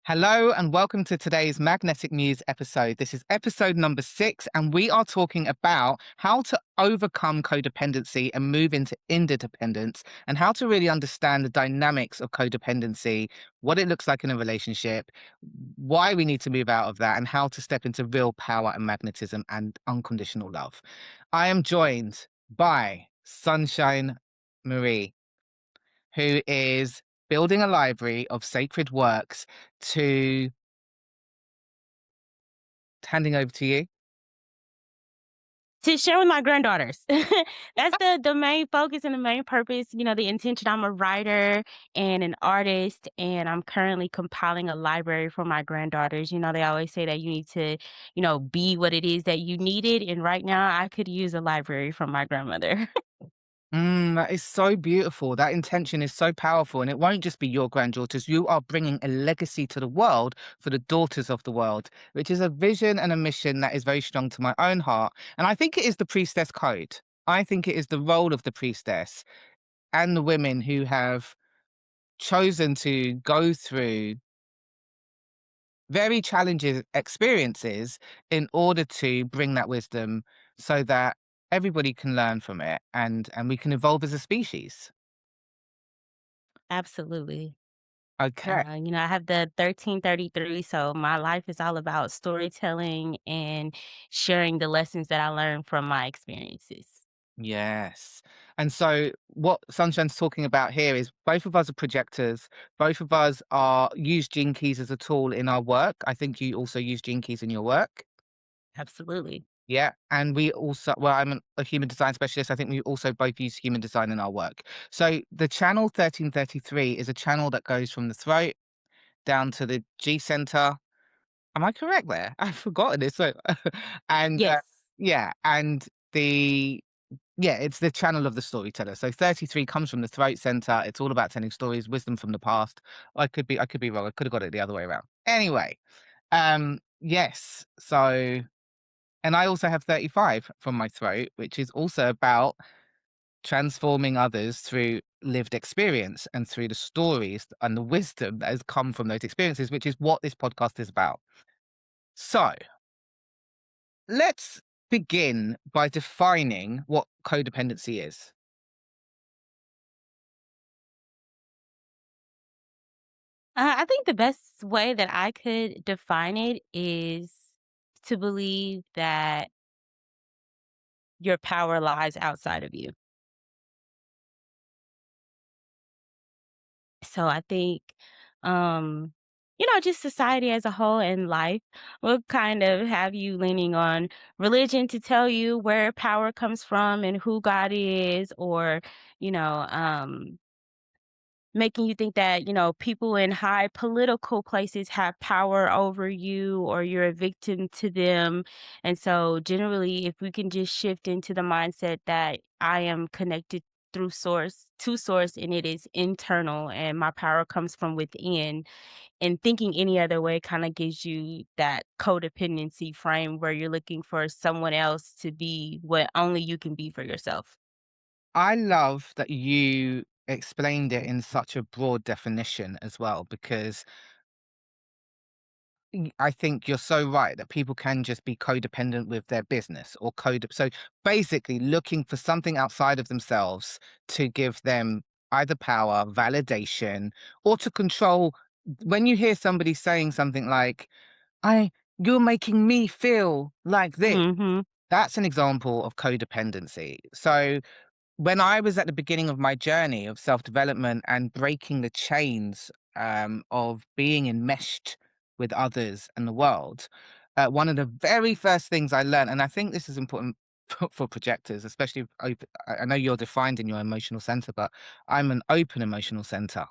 Hello and welcome to today's Magnetic News episode. This is episode number 6, and we are talking about how to overcome codependency and move into interdependence, and how to really understand the dynamics of codependency, what it looks like in a relationship, why we need to move out of that, and how to step into real power and magnetism and unconditional love. I am joined by Sunshine Marie, who is building a library of sacred works to handing over to you. To share with my granddaughters. That's the main focus and the main purpose, the intention. I'm a writer and an artist, and I'm currently compiling a library for my granddaughters. They always say that you need to, be what it is that you needed, and right now I could use a library from my grandmother. That is so beautiful. That intention is so powerful. And it won't just be your granddaughters. You are bringing a legacy to the world for the daughters of the world, which is a vision and a mission that is very strong to my own heart. And I think it is the priestess code. I think it is the role of the priestess and the women who have chosen to go through very challenging experiences in order to bring that wisdom so that everybody can learn from it and we can evolve as a species. Absolutely. Okay. I have the 1333, so my life is all about storytelling and sharing the lessons that I learned from my experiences. Yes. And so what Sunshine's talking about here is both of us are projectors. Both of us are use gene keys as a tool in our work. I think you also use gene keys in your work. Absolutely. Yeah. And we also, well, a human design specialist. I think we also both use human design in our work. So the channel 1333 is a channel that goes from the throat down to the G center. Am I correct there? I've forgotten it. So, and Yes. yeah, and the yeah, it's the channel of the storyteller. So 33 comes from the throat center. It's all about telling stories, wisdom from the past. I could be wrong. I could have got it the other way around. Anyway, yes. So, and I also have 35 from my throat, which is also about transforming others through lived experience and through the stories and the wisdom that has come from those experiences, which is what this podcast is about. So, let's begin by defining what codependency is. I think the best way that I could define it is to believe that your power lies outside of you. So I think, um, just society as a whole and life will kind of have you leaning on religion to tell you where power comes from and who God is, or, you know, um, making you think that, people in high political places have power over you or you're a victim to them. And so generally, if we can just shift into the mindset that I am connected through source to source and it is internal and my power comes from within, and thinking any other way kind of gives you that codependency frame where you're looking for someone else to be what only you can be for yourself. I love that you explained it in such a broad definition as well, because I think you're so right that people can just be codependent with their business or code. So basically, looking for something outside of themselves to give them either power, validation, or to control. When you hear somebody saying something like, you're making me feel like this, Mhm. that's an example of codependency. So when I was at the beginning of my journey of self development and breaking the chains of being enmeshed with others and the world, one of the very first things I learned, and I think this is important for projectors, especially open, I know you're defined in your emotional center, but I'm an open emotional center.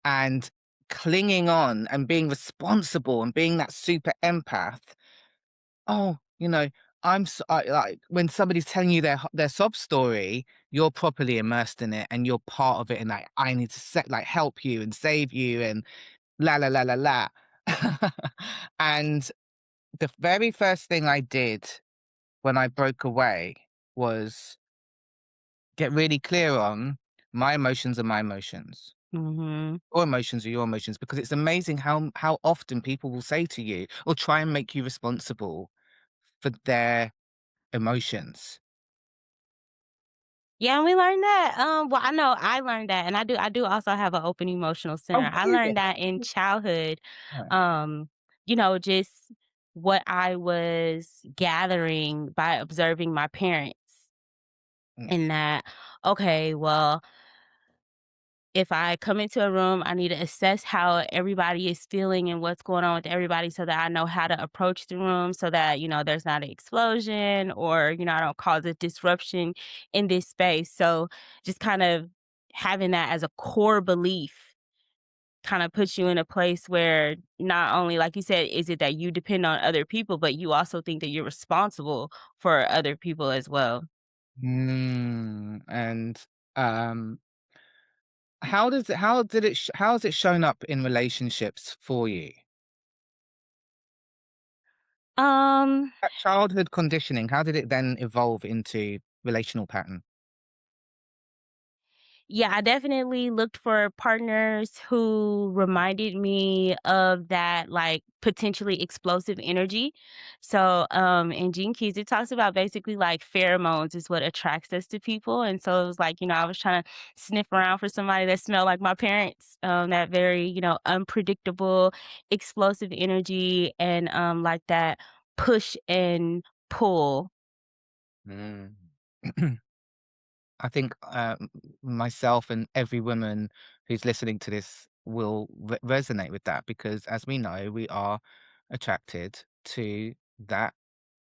And clinging on and being responsible and being that super empath. Oh, like when somebody's telling you their sob story, you're properly immersed in it and you're part of it, and like I need to help you and save you and la la la la la. And the very first thing I did when I broke away was get really clear on my emotions are my emotions. Mhm. Your emotions are your emotions, because it's amazing how often people will say to you or try and make you responsible for their emotions. Yeah, and we learned that, well, I know I learned that, and I do also have an open emotional Oh, center. I do you? learned that in childhood, Right. um, just what I was gathering by observing my parents, Mm, and that, okay, well, if I come into a room, I need to assess how everybody is feeling and what's going on with everybody so that I know how to approach the room so that, there's not an explosion or, I don't cause a disruption in this space. So just kind of having that as a core belief kind of puts you in a place where not only, like you said, is it that you depend on other people, but you also think that you're responsible for other people as well. and, um, how has it shown up in relationships for you? Um, That childhood conditioning, how did it then evolve into relational pattern? Yeah, I definitely looked for partners who reminded me of that like potentially explosive energy. So, in Gene Keys, it talks about basically like pheromones is what attracts us to people. And so it was like, I was trying to sniff around for somebody that smelled like my parents, that very, unpredictable, explosive energy and like that push and pull. Mm. I think, myself and every woman who's listening to this will resonate with that, because, as we know, we are attracted to that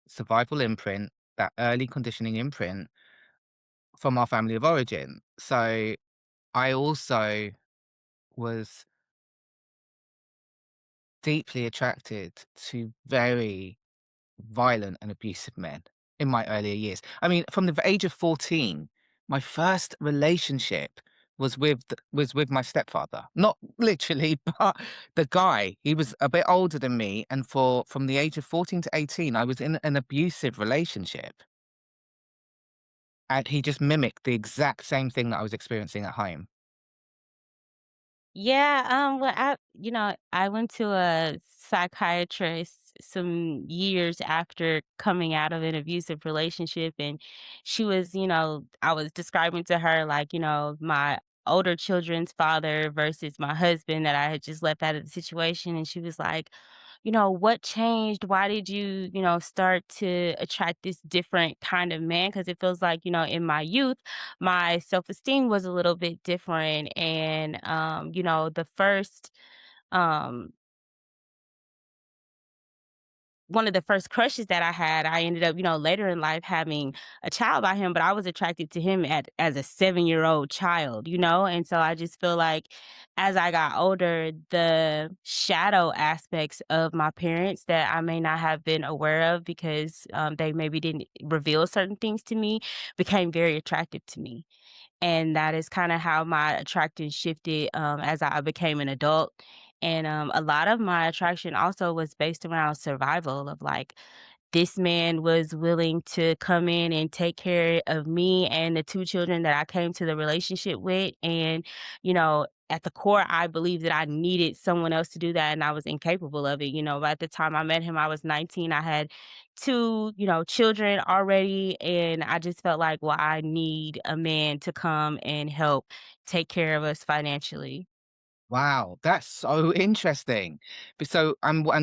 survival imprint, that early conditioning imprint from our family of origin. So I also was deeply attracted to very violent and abusive men in my earlier years. I mean, from the age of 14, my first relationship was with my stepfather. Not literally, but the guy, he was a bit older than me, and for from the age of 14 to 18, I was in an abusive relationship, and he just mimicked the exact same thing that I was experiencing at home. Yeah, well, I went to a psychiatrist some years after coming out of an abusive relationship, and she was, I was describing to her like, my older children's father versus my husband that I had just left out of the situation, and she was like, what changed? Why did you, start to attract this different kind of man? Because it feels like, in my youth my self-esteem was a little bit different and the first um one of the first crushes that I had, I ended up, later in life having a child by him, but I was attracted to him as a 7-year-old child, and so I just feel like as I got older, the shadow aspects of my parents that I may not have been aware of because they maybe didn't reveal certain things to me became very attractive to me. And that is kinda how my attraction shifted, as I became an adult, and, a lot of my attraction also was based around survival of, like, this man was willing to come in and take care of me and the 2 children that I came to the relationship with, and, at the core, I believed that I needed someone else to do that, and I was incapable of it, by the time I met him, I was 19, I had 2, children already, and I just felt like, "Well, I need a man to come and help take care of us financially." Wow, that's so interesting. And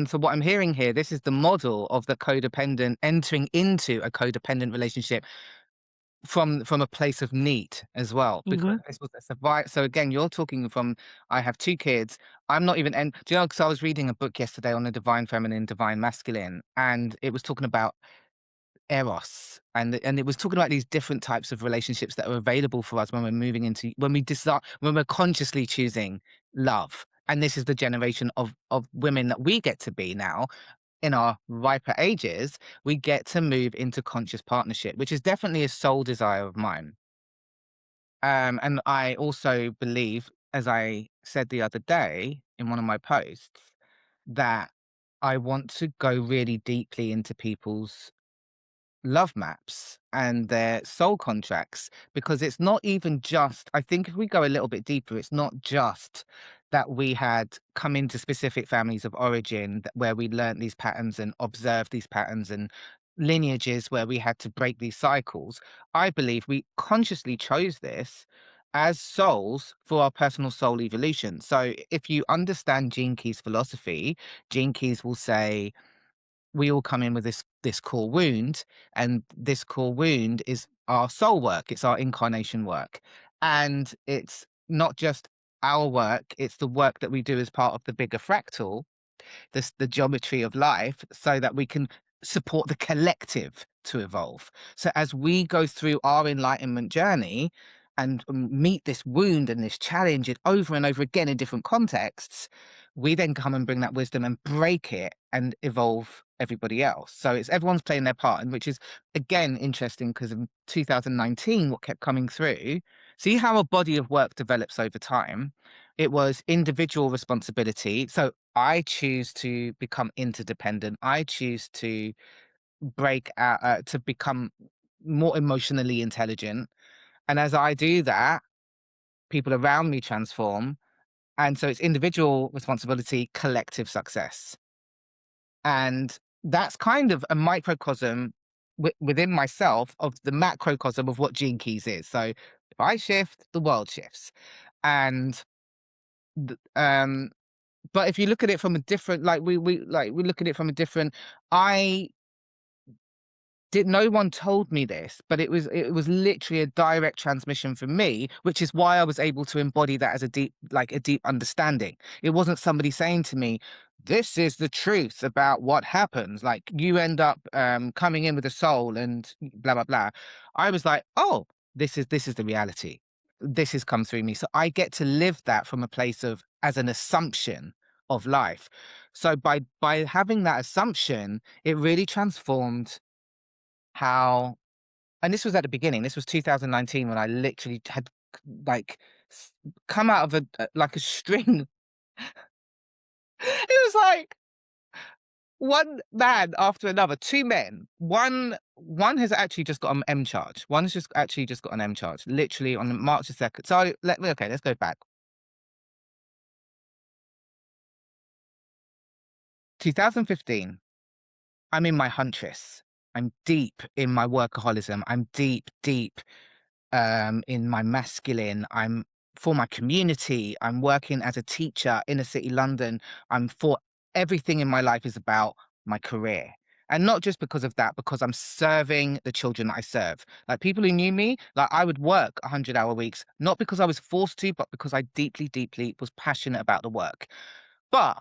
so what I'm hearing here, this is the model of the codependent entering into a codependent relationship from a place of need as well, because Mhm. this was a so again, you're talking from, I have 2 kids. I'm not even, and do you know, because I was reading a book yesterday on the divine feminine, divine masculine, and it was talking about eros, and it was talking about these different types of relationships that are available for us when we're moving into, when we decide, when we're consciously choosing love. And this is the generation of women that we get to be now in our riper ages. We get to move into conscious partnership, which is definitely a soul desire of mine. And I also believe, as I said the other day in one of my posts, that I want to go really deeply into people's love maps and their soul contracts, because it's not even just, I think if we go a little bit deeper, it's not just that we had come into specific families of origin where we learned these patterns and observed these patterns and lineages where we had to break these cycles. I believe we consciously chose this as souls for our personal soul evolution. So if you understand Gene Key's philosophy, Gene Keys will say we all come in with this core wound, and this core wound is our soul work, it's our incarnation work, and it's not just our work, it's the work that we do as part of the bigger fractal, this the geometry of life, so that we can support the collective to evolve. So as we go through our enlightenment journey and meet this wound and this challenge it over and over again in different contexts, we then come and bring that wisdom and break it and evolve everybody else. So it's everyone's playing their part, and which is again interesting because in 2019, what kept coming through, see how a body of work develops over time. It was individual responsibility. So I choose to become interdependent. I choose to break out, to become more emotionally intelligent. And as I do that, people around me transform. And so it's individual responsibility, collective success. And that's kind of a microcosm within myself of the macrocosm of what Gene Keys is. So if I shift, the world shifts. And th- um, but if you look at it from a different, like we look at it from a different, I did no one told me this, but it was literally a direct transmission from me, which is why I was able to embody that as a deep understanding. It wasn't somebody saying to me, "This is the truth about what happens." Like you end up coming in with a soul and blah blah blah. I was like, "Oh, this is the reality. This has come through me." So I get to live that from a place of as an assumption of life. So by having that assumption, it really transformed how, and this was at the beginning, this was 2019 when I literally had like s come out of like a string. It was like one man after another, 2 men. One has actually just got an M charge. One's just actually just got an M charge, literally on March the 2nd. So okay, let's go back. 2015, I'm in my huntress. I'm deep in my workaholism. I'm deep, deep in my masculine. I'm for my community. I'm working as a teacher, inner city London. I'm for everything in my life is about my career. And not just because of that, because I'm serving the children that I serve. Like people who knew me, like I would work 100-hour weeks, not because I was forced to, but because I deeply, deeply was passionate about the work. But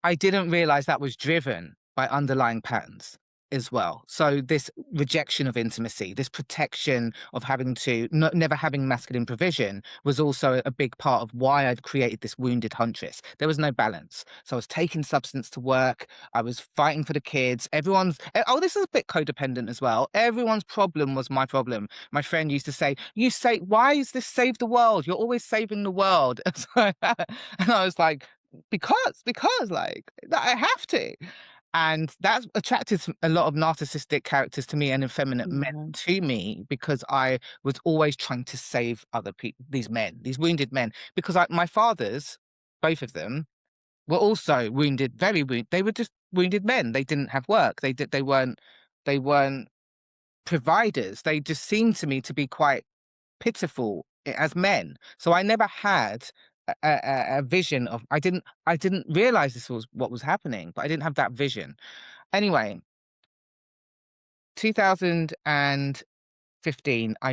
I didn't realize that was driven by underlying patterns as well. So this rejection of intimacy, this protection of having to never having masculine provision was also a big part of why I'd created this wounded huntress. There was no balance. So I was taking substance to work. I was fighting for the kids. Oh, this is a bit codependent as well. Everyone's problem was my problem. My friend used to say, "You say, why is this save the world? You're always saving the world." And I was like, because like I have to. And that's attracted a lot of narcissistic characters to me and effeminate men Yeah. to me because I was always trying to save other people, these men, these wounded men. Because my fathers, both of them, were also wounded, very wounded. They were just wounded men. They didn't have work. They weren't providers. They just seemed to me to be quite pitiful as men. So I never had a vision of, I didn't realize this was what was happening, but I didn't have that vision. Anyway, 2015, I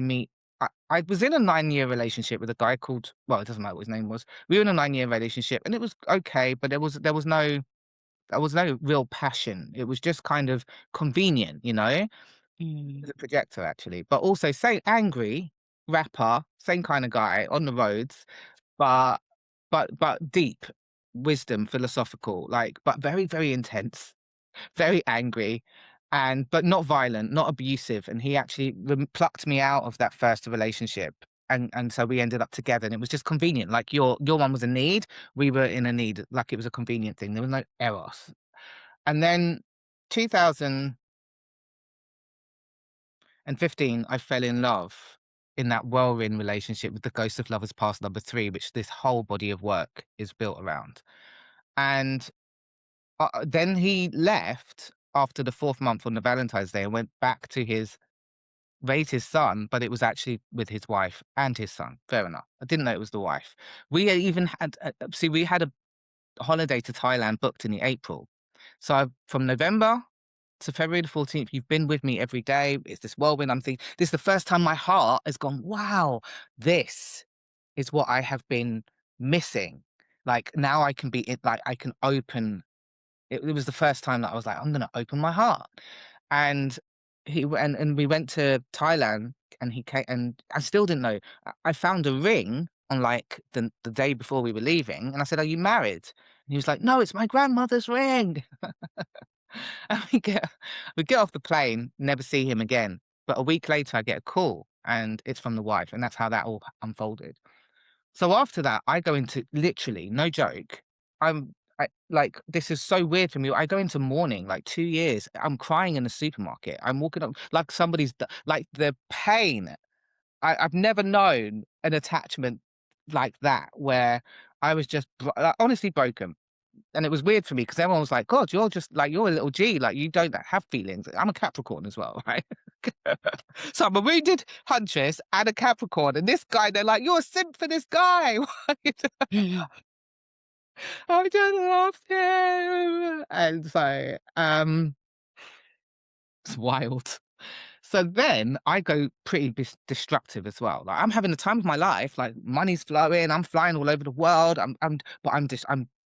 was in a 9-year relationship with a guy called, well, it doesn't matter what his name was. We were in a 9-year relationship and it was okay, but there was no real passion. It was just kind of convenient, Mm. as a projector actually, but also say angry rapper, same kind of guy on the roads, but but deep wisdom, philosophical, like, but very, very intense, very angry, and but not violent, not abusive. And he actually plucked me out of that first relationship. And so we ended up together and it was just convenient. Like your one was a need, we were in a need, like it was a convenient thing. There was no eros. And then 2000. And 15, I fell in love in that whirlwind relationship with the Ghost of Lovers Past number 3, which this whole body of work is built around. And then he left after the fourth month on the Valentine's Day and went back to raise his son, but it was actually with his wife and his son. Fair enough. I didn't know it was the wife. We even had, see, we had a holiday to Thailand booked in the April. So from November to February the 14th, you've been with me every day. It's this whirlwind. I'm thinking, this is the first time my heart has gone, wow, this is what I have been missing. Like now I can be it, like I can open. It was the first time that I was like, I'm gonna open my heart. And and we went to Thailand and he came and I still didn't know. I found a ring on like the day before we were leaving, and I said, "Are you married?" And he was like, "No, it's my grandmother's ring." And we get off the plane, never see him again. But a week later, I get a call, and it's from the wife, and that's how that all unfolded. So after that, I go into literally, no joke. Like this is so weird for me. I go into mourning, like 2 years. I'm crying in the supermarket. I'm walking up like like the pain. I've never known an attachment like that where I was just like, honestly broken. And it was weird for me because everyone was like, God, you're just like, you're a little G. Like, you don't have feelings. I'm a Capricorn as well, right? So I'm a wounded huntress and a Capricorn. And this guy, they're like, you're a simp for this guy. I just love him. And so it's wild. So then I go pretty destructive as well. Like I'm having the time of my life. Like money's flowing. I'm flying all over the world. I'm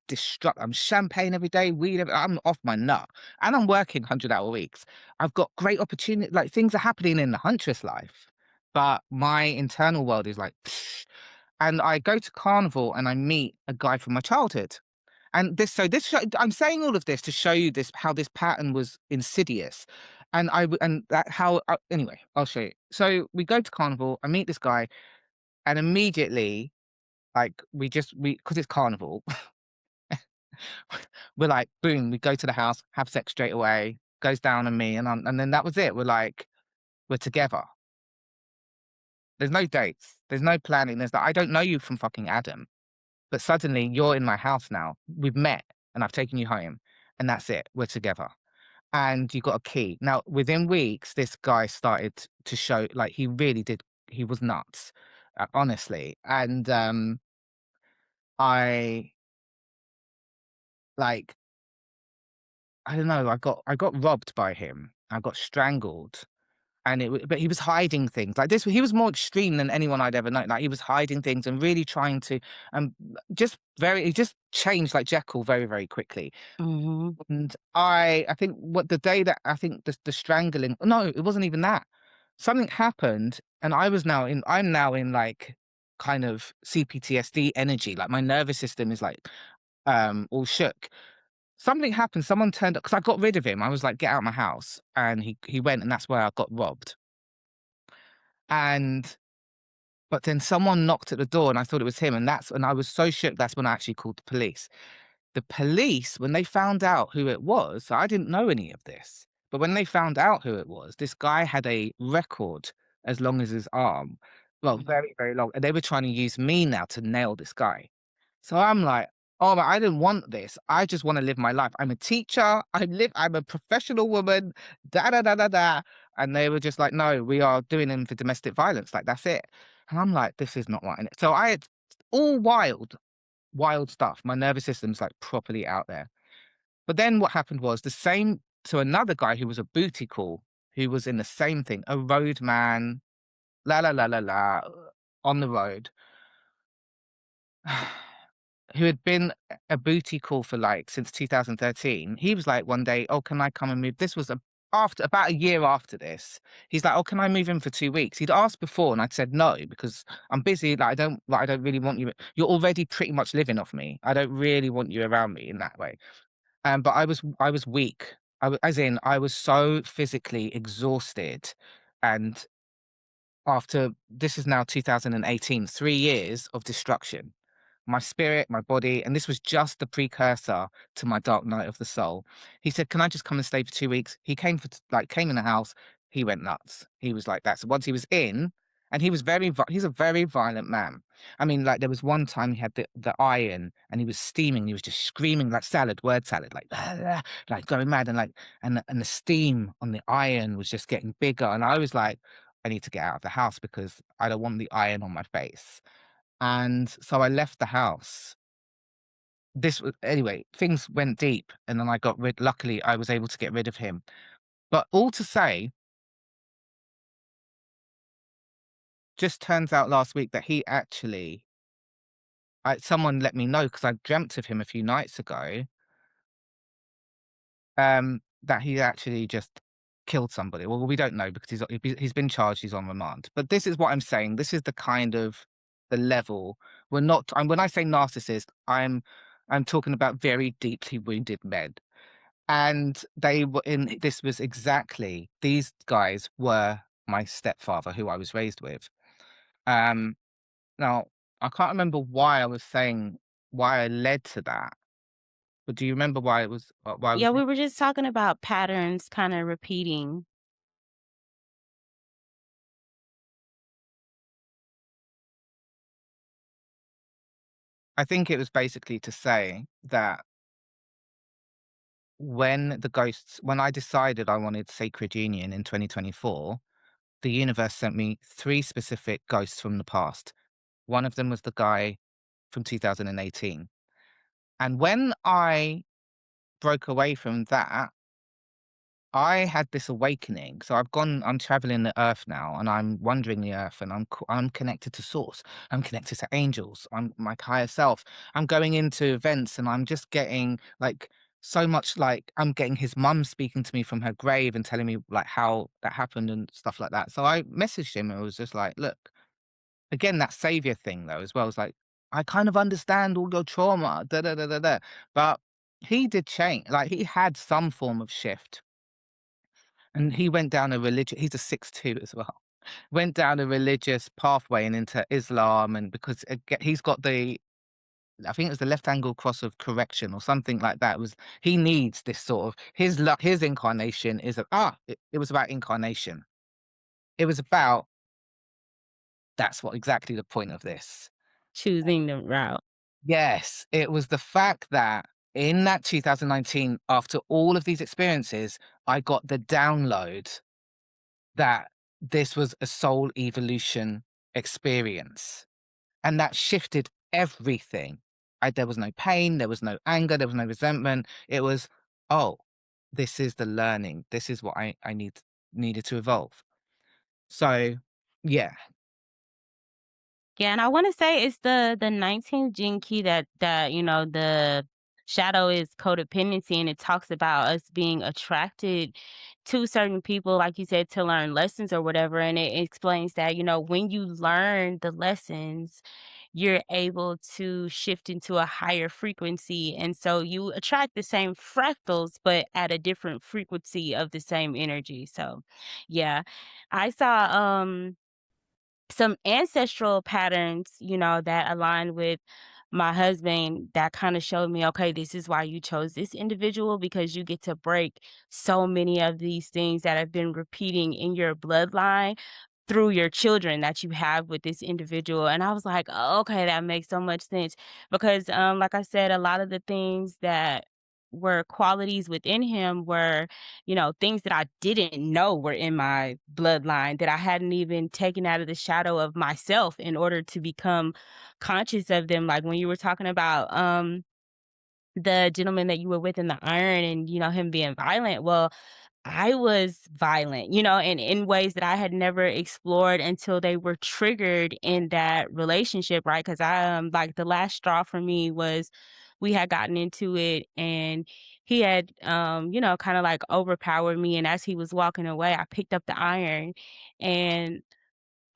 destruct. I'm champagne every day. Weed. I'm off my nut, and I'm working 100-hour weeks. I've got great opportunity. Like things are happening in the huntress life, but my internal world is like. Psh. And I go to carnival and I meet a guy from my childhood. And I'm saying all of this to show you this how this pattern was insidious, and and that how anyway I'll show you. So we go to carnival. I meet this guy, and immediately like we because it's carnival, we're like boom. We go to the house, have sex straight away. Goes down on me, and then that was it. We're together. There's no dates. There's no planning. There's I don't know you from fucking Adam, but suddenly you're in my house now. We've met, and I've taken you home, and that's it. We're together. And you got a key. Now, within weeks, this guy started to show like he really did. He was nuts, honestly. And I like I don't know. I got robbed by him. I got strangled, and but he was hiding things like this. He was more extreme than anyone I'd ever known. Like he was hiding things and really trying to um he just changed like Jekyll very very quickly. Mhm. And I think what the day that I think the strangling no, it wasn't even that. Something happened and I'm now in like kind of CPTSD energy. Like my nervous system is like all shook. Something happened, someone turned up because I got rid of him. I was like, get out of my house. And he went and that's where I got robbed. And but then someone knocked at the door and I thought it was him. And I was so shook, that's when I actually called the police. The police, when they found out who it was, so I didn't know any of this, but when they found out who it was, this guy had a record as long as his arm. Well, very, very long. And they were trying to use me now to nail this guy. So I'm like, oh, but I didn't want this. I just want to live my life. I'm a teacher. I'm a professional woman. Da da da da da. And they were just like, no, we are doing him for domestic violence. Like that's it. And I'm like, this is not right. So I had all wild stuff. My nervous system's like properly out there. But then what happened was the same to another guy who was a booty call, who was in the same thing, a road man, la la la la la, on the road, who had been a booty call for like since 2013. He was like one day, oh, can I come and move? This was after about a year after this. He's like, oh, can I move in for 2 weeks? He'd asked before, and I'd said no because I'm busy. I don't really want you. You're already pretty much living off me. I don't really want you around me in that way. But I was weak. As in, I was so physically exhausted, and after this is now 2018, 3 years of destruction. My spirit, my body, and this was just the precursor to my dark night of the soul. He said, "Can I just come and stay for 2 weeks?" He came came in the house, he went nuts. He was like that. So once he was in, and he was he's a very violent man. I mean, like there was one time he had the iron and he was steaming. He was just screaming like salad, word salad, like like going mad, and like and the steam on the iron was just getting bigger. And I was like, I need to get out of the house because I don't want the iron on my face. And so I left the house. This was anyway. Things went deep, and then I got rid. Luckily, I was able to get rid of him. But all to say, just turns out last week that he actually someone let me know because I dreamt of him a few nights ago, that he actually just killed somebody. Well, we don't know because he's been charged, he's on remand. But this is what I'm saying, this is the kind of the level. We're not and when I say narcissist, I'm talking about very deeply wounded men. And they were in this was exactly these guys were my stepfather who I was raised with. Um Now, I can't remember why I was saying why I led to that, but do you remember why it was why I was Yeah, we were just talking about patterns kinda repeating. I think it was basically to say that when I decided I wanted sacred union in 2024, the universe sent me 3 specific ghosts from the past. One of them was the guy from 2018. And when I broke away from that, I had this awakening. So I'm traveling the earth now and I'm wandering the earth and I'm connected to source. I'm connected to angels. I'm my higher self. I'm going into events and I'm just getting like so much like I'm getting his mum speaking to me from her grave and telling me like how that happened and stuff like that. So I messaged him and was just like, look, again, that savior thing though, as well. It's like, I kind of understand all your trauma, da da da da da. But he did change, like he had some form of shift and he went down a religious he's a 6'2" as well. Went down a religious pathway and into Islam and because he's got I think it was the left angle cross of correction or something like that. It was he needs this sort of his incarnation is it was about incarnation. It was about that's what exactly the point of this. Choosing the route. Yes, it was the fact that in that 2019, after all of these experiences, I got the download that this was a soul evolution experience, and that shifted everything. There was no pain, there was no anger, there was no resentment. It was, "Oh, this is the learning. This is what I needed to evolve." So, yeah. Yeah, and I wanna say it's the 19th gene key that, the shadow is codependency, and it talks about us being attracted to certain people, like you said, to learn lessons or whatever, and it explains that, when you learn the lessons, you're able to shift into a higher frequency, and so you attract the same fractals, but at a different frequency of the same energy, so, yeah. I saw, some ancestral patterns, that align with my husband that kind of showed me, okay, this is why you chose this individual because you get to break so many of these things that have been repeating in your bloodline through your children that you have with this individual. And I was like, oh, okay, that makes so much sense. Because like I said, a lot of the things that were qualities within him were, things that I didn't know were in my bloodline that I hadn't even taken out of the shadow of myself in order to become conscious of them. Like when you were talking about the gentleman that you were with in the iron and, him being violent. Well, I was violent, and in ways that I had never explored until they were triggered in that relationship, right? Because like the last straw for me was we had gotten into it and he had, kind of like overpowered me. And as he was walking away, I picked up the iron and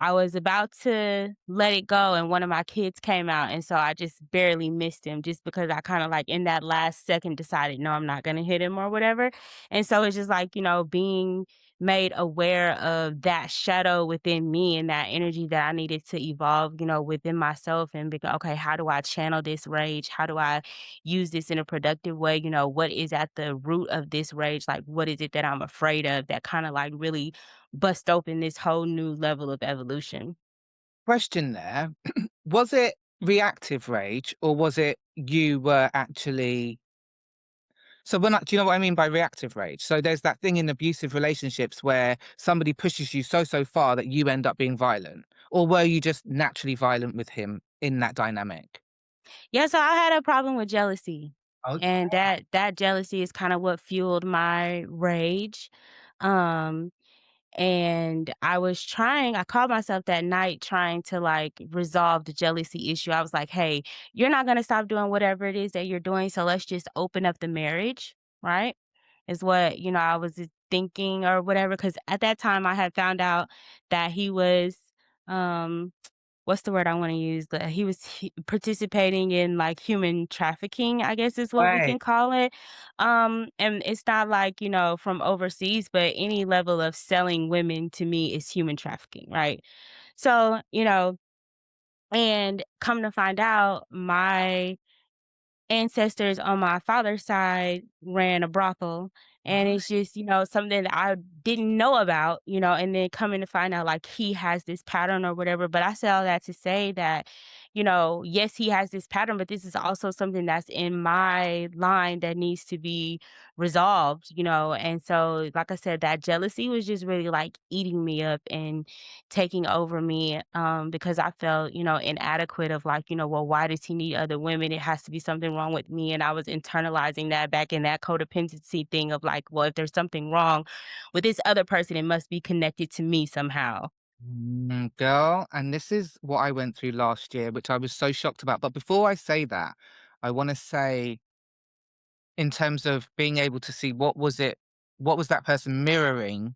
I was about to let it go and one of my kids came out, and so I just barely missed him just because I kinda, like, in that last second decided, "No, I'm not gonna hit him," or whatever, and so it's just like, being made aware of that shadow within me and that energy that I needed to evolve, within myself and be okay, how do I channel this rage? How do I use this in a productive way? What is at the root of this rage? Like, what is it that I'm afraid of that kind of like really bust open this whole new level of evolution? Question there. Was it reactive rage or was it you were actually so when do you know what I mean by reactive rage? So there's that thing in abusive relationships where somebody pushes you so far that you end up being violent. Or were you just naturally violent with him in that dynamic? Yeah, so I had a problem with jealousy, Okay. and that jealousy is kind of what fueled my rage. Um, and I called myself that night trying to like resolve the jealousy issue. I was like, "Hey, you're not going to stop doing whatever it is that you're doing, so let's just open up the marriage." Right? Is what, I was thinking or whatever cuz at that time I had found out that he was um what's the word I wanna use? That he was participating in, like, human trafficking, I guess is what we Right. can call it. And it's not like, from overseas, but any level of selling women to me is human trafficking, right? So, and come to find out, my ancestors on my father's side ran a brothel, and it's just, something that I didn't know about, and then coming to find out, like, he has this pattern or whatever, but I say all that to say that, yes, he has this pattern, but this is also something that's in my line that needs to be resolved, and so, like I said, that jealousy was just really, like, eating me up and taking over me, because I felt, inadequate of like, well, why does he need other women? It has to be something wrong with me. And I was internalizing that back in that codependency thing of like, well, if there's something wrong with this other person, it must be connected to me somehow. Girl, and this is what I went through last year, which I was so shocked about. But before I say that, I want to say, in terms of being able to see what was that person mirroring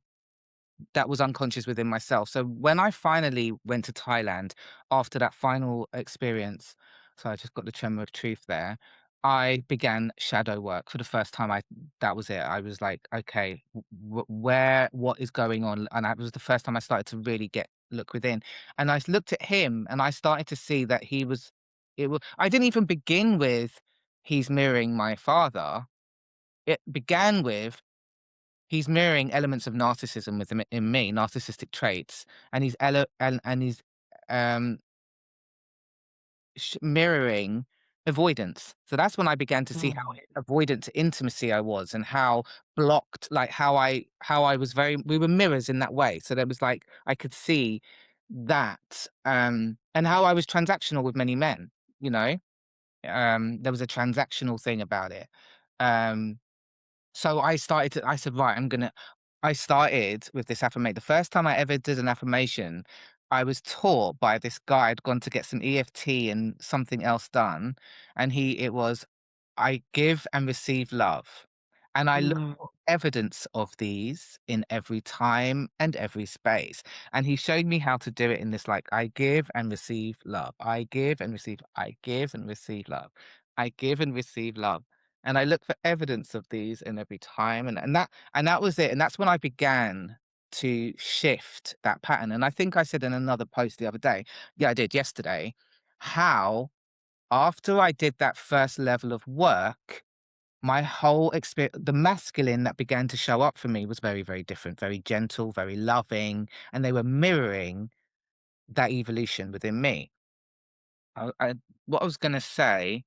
that was unconscious within myself. So when I finally went to Thailand after that final experience, so I just got the tremor of truth there. I began shadow work for the first time. That was it. I was like, okay, what is going on? And that was the first time I started to really get look within. And I looked at him, and I started to see that he was. It was. I didn't even begin with he's mirroring my father. It began with he's mirroring elements of narcissism in me, narcissistic traits, and he's um, mirroring avoidance. So that's when I began to see how Mm. avoidant to intimacy I was, and how blocked, like how I was very. We were mirrors in that way. So there was like I could see that, and how I was transactional with many men. You know, there was a transactional thing about it. Um, So I said, "Right, I started with this affirmation. The first time I ever did an affirmation, I was taught by this guy. I'd gone to get some EFT and something else done, and it was, I give and receive love. And I look Mm. for evidence of these in every time and every space. And he showed me how to do it in this, like, I give and receive love. I give and receive, I give and receive love. I give and receive love. And I look for evidence of these in every time. And that was it. And that's when I began to shift that pattern. And I think I said in another post the other day, yeah, I did yesterday, how after I did that first level of work, my whole experience, the masculine that began to show up for me was very, very different, very gentle, very loving, and they were mirroring that evolution within me. I what I was gonna say,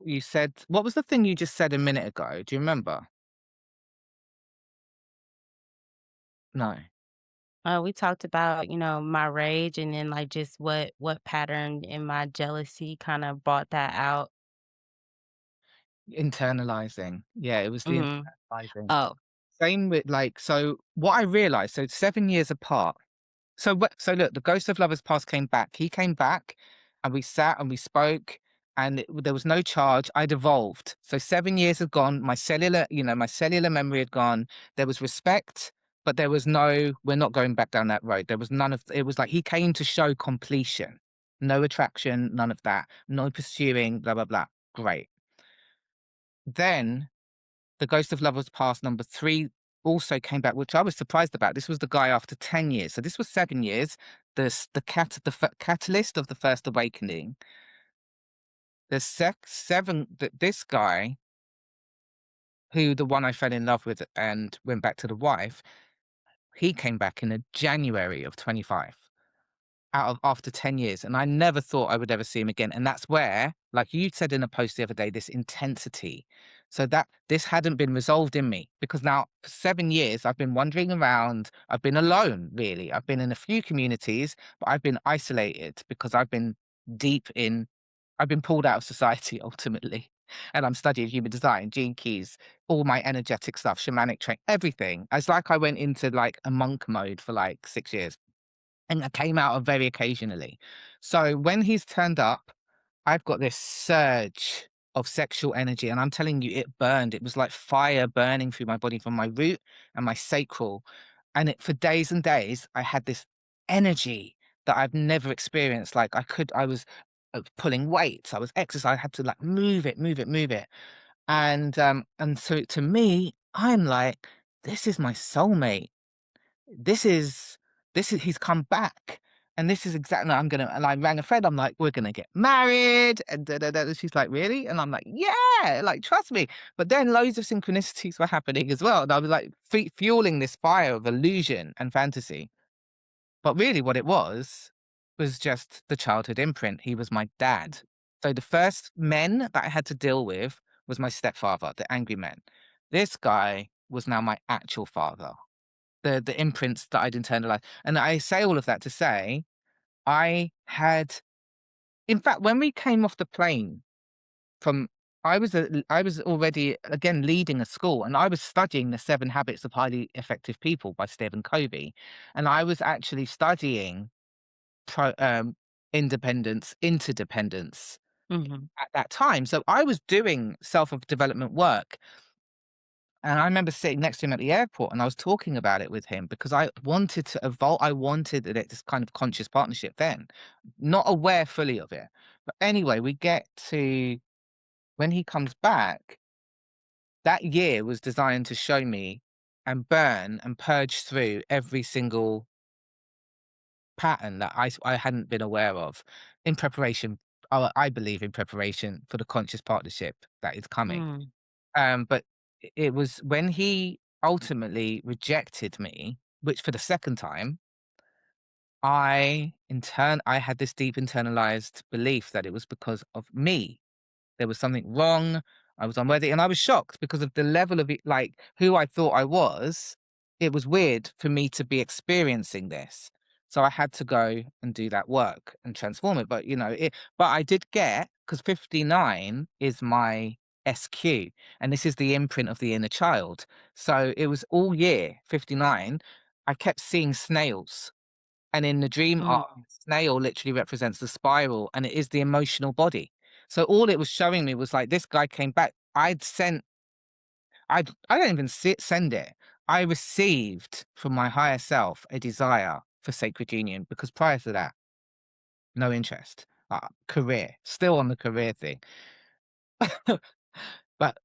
you said what was the thing you just said a minute ago? Do you remember? No. We talked about, my rage and then like just what pattern in my jealousy kind of brought that out. Internalizing. Yeah, it was the Hmm. internalizing. Oh. Same with like, so what I realized, so 7 years apart. So look, the ghost of lovers past came back. He came back, and we sat and we spoke, and there was no charge. I'd evolved. So 7 years had gone. My cellular memory had gone. There was respect, but there was no. We're not going back down that road. There was none of. It was like he came to show completion. No attraction, none of that. No pursuing. Blah blah blah. Great. Then the ghost of lovers past number three. also came back, which I was surprised about. This was the guy after 10 years. So this was 7 years. The catalyst of the first awakening. This guy, who the one I fell in love with and went back to the wife, he came back in a January of 25. Out of after 10 years, and I never thought I would ever see him again, and that's where, like you said in a post the other day, this intensity. So that this hadn't been resolved in me because now for 7 years I've been wandering around. I've been alone, really. I've been in a few communities, but I've been isolated because deep in I've been pulled out of society ultimately. And I'm studying human design, gene keys, all my energetic stuff, shamanic train, everything. It's like I went into like a monk mode for like 6 years. And I came out of very occasionally. So when he's turned up, I've got this surge of sexual energy, and I'm telling you, it burned. It was like fire burning through my body from my root and my sacral. And for days and days, I had this energy that I've never experienced. Like I was pulling weights, I was exercising, I had to like move it, move it, move it. And so to me, I'm like, this is my soulmate. This is he's come back, and this is exactly I'm gonna and I rang a friend, I'm like, "We're gonna get married," and da, da, da, and she's like, "Really?" And I'm like, "Yeah, like, trust me." But then loads of synchronicities were happening as well, and I was, like, fueling this fire of illusion and fantasy. But really what it was just the childhood imprint. He was my dad. So the first men that I had to deal with was my stepfather, the angry men. This guy was now my actual father, the imprints that I'd internalized. And I say all of that to say, I had in fact, when we came off the plane from I was already, again, leading a school, and I was studying The 7 Habits of Highly Effective People by Stephen Covey, and I was actually studying pro independence, interdependence Mhm. at that time. So I was doing self-development work. And I remember sitting next to him at the airport, and I was talking about it with him because I wanted to evolve. I wanted this kind of conscious partnership then, not aware fully of it. But anyway, we get to when he comes back, that year was designed to show me and burn and purge through every single pattern that I hadn't been aware of in preparation. I believe in preparation for the conscious partnership that is coming. Mm. But it was when he ultimately rejected me, which for the second time, I had this deep internalized belief that it was because of me. There was something wrong. I was unworthy, and I was shocked because of the level of it, like who I thought I was. It was weird for me to be experiencing this. So I had to go and do that work and transform it. But but I did get, because 59 is my SQ, and this is the imprint of the inner child. So it was all year 59. I kept seeing snails, and in the dream arc, Mm. snail literally represents the spiral, and it is the emotional body. So all it was showing me was like this guy came back. I don't even send it. I received from my higher self a desire for sacred union because prior to that, no interest. Career, still on the career thing. But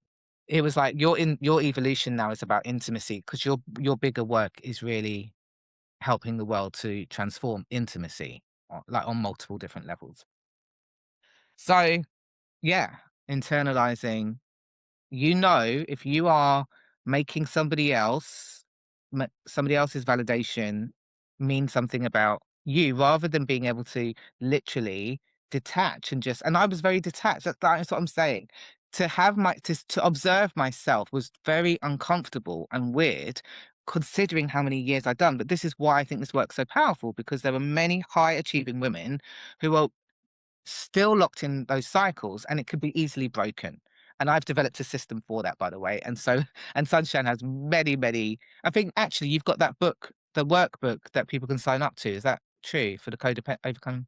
it was like your evolution now is about intimacy because your bigger work is really helping the world to transform intimacy, like on multiple different levels. So, yeah, internalizing, if you are making somebody else's validation mean something about you rather than being able to literally detach and just, and I was very detached. That's what I'm saying. To observe myself was very uncomfortable and weird considering how many years I'd done. But this is why I think this work's so powerful because there are many high achieving women who are still locked in those cycles and it could be easily broken. And I've developed a system for that, by the way. And so, and Sunshine has many, many. I think actually you've got that book, the workbook that people can sign up to. Is that true for the codependent overcome?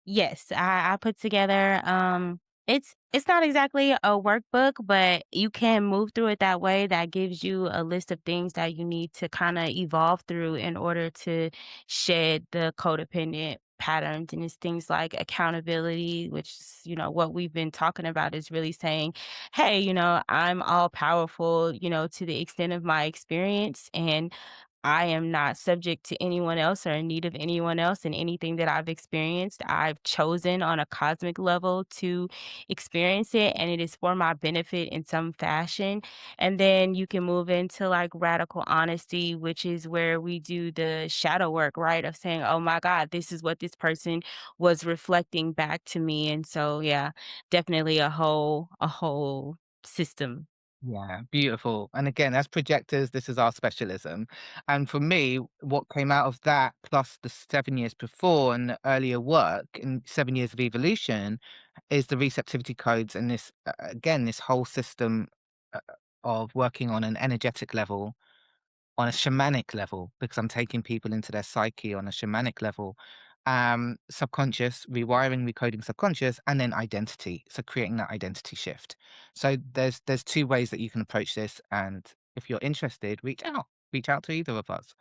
Yes, I put together, it's not exactly a workbook, but you can move through it that way. That gives you a list of things that you need to kinda evolve through in order to shed the codependent patterns, and it's things like accountability, which is, what we've been talking about is really saying, hey, I'm all powerful, to the extent of my experience, and I am not subject to anyone else or in need of anyone else in anything that I've experienced. I've chosen on a cosmic level to experience it, and it is for my benefit in some fashion. And then you can move into like radical honesty, which is where we do the shadow work, right? Of saying, oh my God, this is what this person was reflecting back to me. And so, yeah, definitely a whole system. Yeah, beautiful. And again, as projectors, this is our specialism. And for me, what came out of that, plus the 7 years before and the earlier work in 7 years of evolution, is the receptivity codes and this, again, this whole system uh, of working on an energetic level, on a shamanic level, because I'm taking people into their psyche on a shamanic level, subconscious, rewiring, recoding subconscious, and then identity. So creating that identity shift. So there's two ways that you can approach this, and if you're interested, reach out to either of us.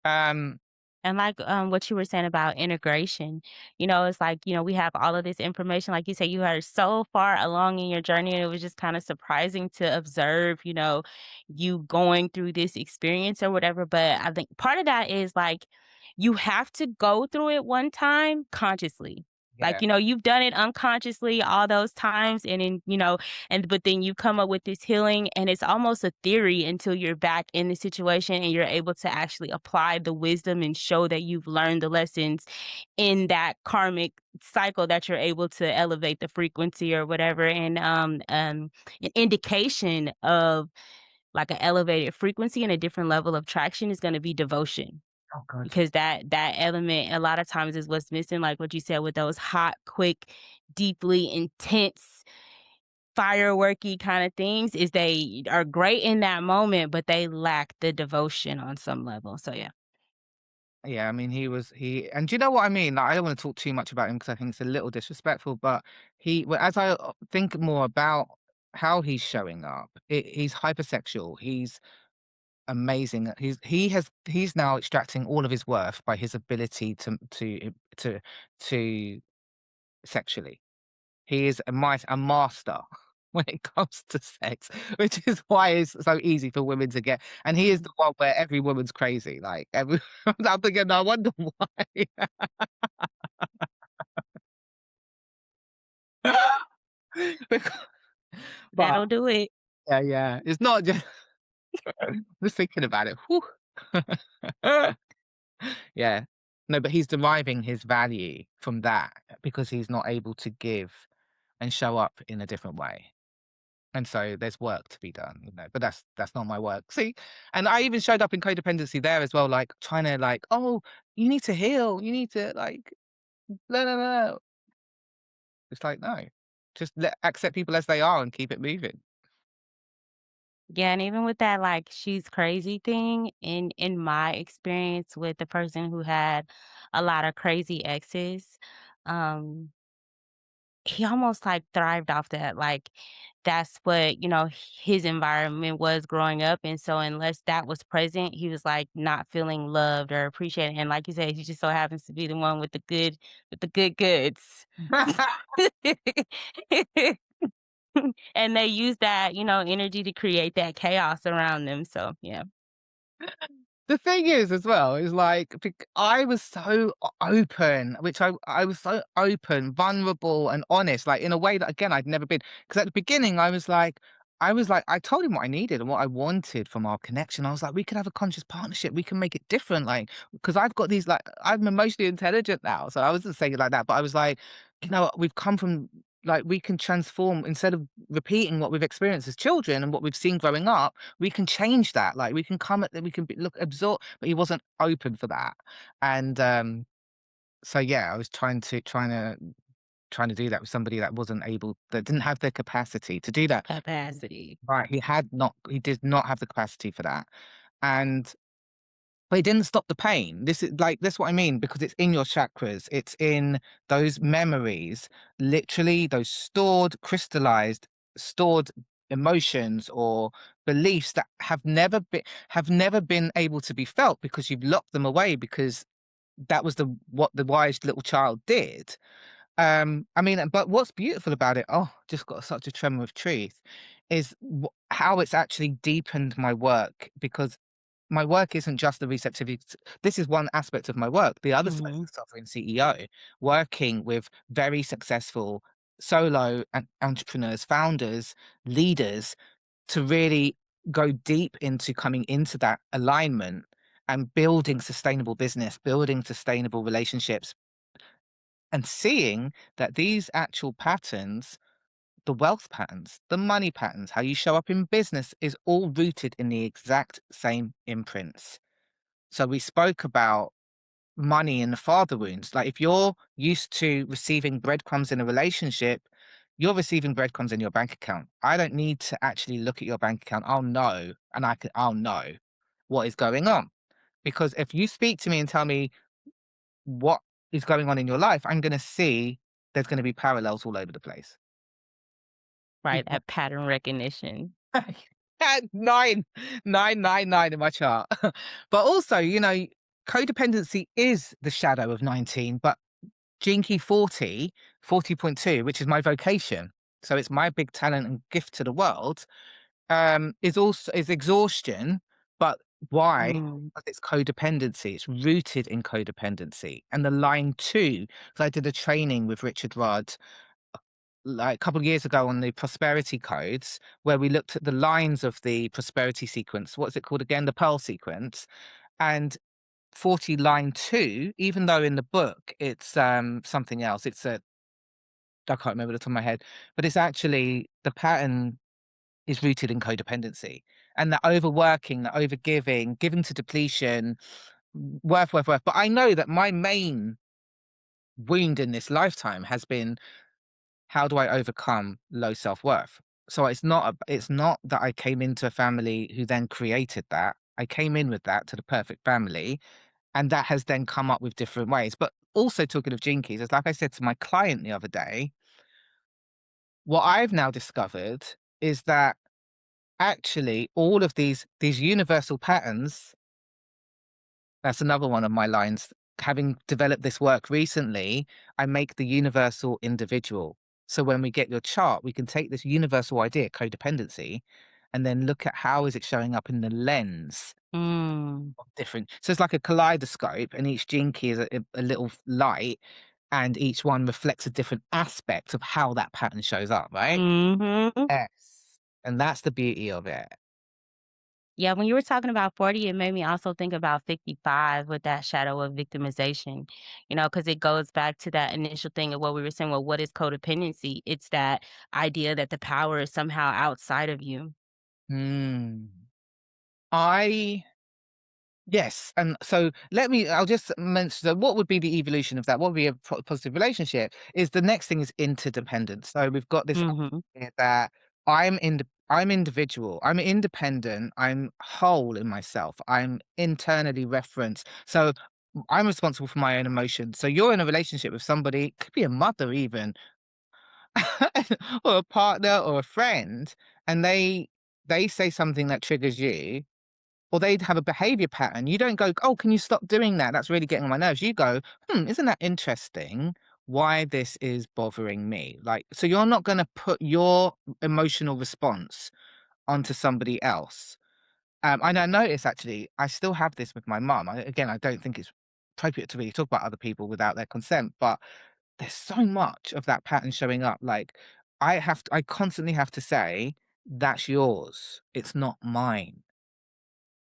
Um, And like what you were saying about integration, it's like, we have all of this information. Like you said, you are so far along in your journey, and it was just kind of surprising to observe, you going through this experience or whatever. But I think part of that is like you have to go through it one time consciously. Like, yeah. you've done it unconsciously all those times, and then, but then you come up with this healing, and it's almost a theory until you're back in the situation and you're able to actually apply the wisdom and show that you've learned the lessons in that karmic cycle, that you're able to elevate the frequency or whatever. And an indication of like an elevated frequency and a different level of traction is going to be devotion, Oh, good. because that element a lot of times is what's missing, like what you said with those hot, quick, deeply intense, fireworky kind of things, is they are great in that moment, but they lack the devotion on some level. So yeah. Yeah, I mean, and do you know what I mean? Like, I don't want to talk too much about him because I think it's a little disrespectful, but well, as I think more about how he's showing up, he's hypersexual. He's amazing. He's now extracting all of his worth by his ability to to sexually. He is a master when it comes to sex, which is why it's so easy for women to get. And he is Mhm. the one where every woman's crazy. Like every, I'm thinking, no, I wonder why. Because, but That'll do it. yeah, yeah, it's not just just thinking about it. Whew. Yeah. No, but he's deriving his value from that because he's not able to give and show up in a different way. And so there's work to be done. But that's not my work. See, and I even showed up in codependency there as well, like trying to like, oh, you need to heal, you need to like, no, no, no, no. It's like no, just accept people as they are and keep it moving. Yeah, and even with that, like, she's crazy thing, in my experience with the person who had a lot of crazy exes, um he almost, like, thrived off that, like, that's what, his environment was growing up, and so unless that was present, he was, like, not feeling loved or appreciated, and like you said, he just so happens to be the one with the good goods. And they use that, energy to create that chaos around them, so, yeah. The thing is as well, is like I was so open, which I was so open, vulnerable, and honest, like in a way that again I'd never been. Because at the beginning I was like I told him what I needed and what I wanted from our connection. I was like, we could have a conscious partnership. We can make it different. Like because I've got these like I'm emotionally intelligent now, so I wasn't saying it like that, but I was like, we've come from like we can transform instead of repeating what we've experienced as children and what we've seen growing up, we can change that. Like we can come at we can look absorb, but he wasn't open for that. And so yeah, I was trying to do that with somebody that didn't have the capacity to do that. Capacity. Right. He did not have the capacity for that. And but it didn't stop the pain. That's what I mean, because it's in your chakras. It's in those memories, literally those stored emotions or beliefs that have never been able to be felt because you've locked them away because that was what the wise little child did. I mean, but what's beautiful about it, oh, just got such a tremor of truth, is how it's actually deepened my work, because my work isn't just the receptivity. This is one aspect of my work. The other side is Mhm. the sovereign CEO, working with very successful solo and entrepreneurs, founders, leaders, to really go deep into coming into that alignment and building sustainable business, building sustainable relationships, and seeing that these actual patterns, the wealth patterns, the money patterns, how you show up in business, is all rooted in the exact same imprints. So we spoke about money in the father wounds. Like if you're used to receiving breadcrumbs in a relationship, you're receiving breadcrumbs in your bank account. I don't need to actually look at your bank account. I'll know what is going on. Because if you speak to me and tell me what is going on in your life, I'm going to see there's going to be parallels all over the place. Right, Because that pattern recognition. at 9 in my chart. But also, codependency is the shadow of 19, but Jinky 40.2, which is my vocation. So it's my big talent and gift to the world, is exhaustion. But why? Mm. Because it's codependency. It's rooted in codependency. And the line two, because I did a training with Richard Rudd like a couple of years ago on the prosperity codes, where we looked at the lines of the prosperity sequence. What's it called again? The Pearl sequence. And 40 line 2, even though in the book it's something else. I can't remember the top of my head, but it's actually the pattern is rooted in codependency. And the overworking, the overgiving, giving to depletion, worth. But I know that my main wound in this lifetime has been, how do I overcome low self-worth? So it's not that I came into a family who then created that. I came in with that to the perfect family, and that has then come up with different ways. But also talking of jinkies, it's like I said to my client the other day, what I've now discovered is that actually all of these universal patterns, that's another one of my lines. Having developed this work recently, I make the universal individual. So when we get your chart, we can take this universal idea, codependency, and then look at how is it showing up in the lens Mm. of different. So it's like a kaleidoscope, and each gene key is a little light, and each one reflects a different aspect of how that pattern shows up, right? Mhm. Yes. And that's the beauty of it. Yeah, when you were talking about 40, it made me also think about 55 with that shadow of victimization, because it goes back to that initial thing of what we were saying. Well, what is codependency? It's that idea that the power is somehow outside of you. Hmm. I Yes, and so I'll just mention, so what would be the evolution of that? What would be a positive relationship? Is the next thing is interdependence. So we've got this Mhm. idea that I'm individual, I'm independent, I'm whole in myself, I'm internally referenced. So I'm responsible for my own emotions. So you're in a relationship with somebody, could be a mother even, or a partner or a friend, and they say something that triggers you, or they'd have a behavior pattern. You don't go, "Oh, can you stop doing that? That's really getting on my nerves." You go, isn't that interesting why this is bothering me?" Like, so you're not gonna put your emotional response onto somebody else. And I notice actually, I still have this with my mum. Again, I don't think it's appropriate to really talk about other people without their consent, but there's so much of that pattern showing up. Like, I constantly have to say, "That's yours. It's not mine."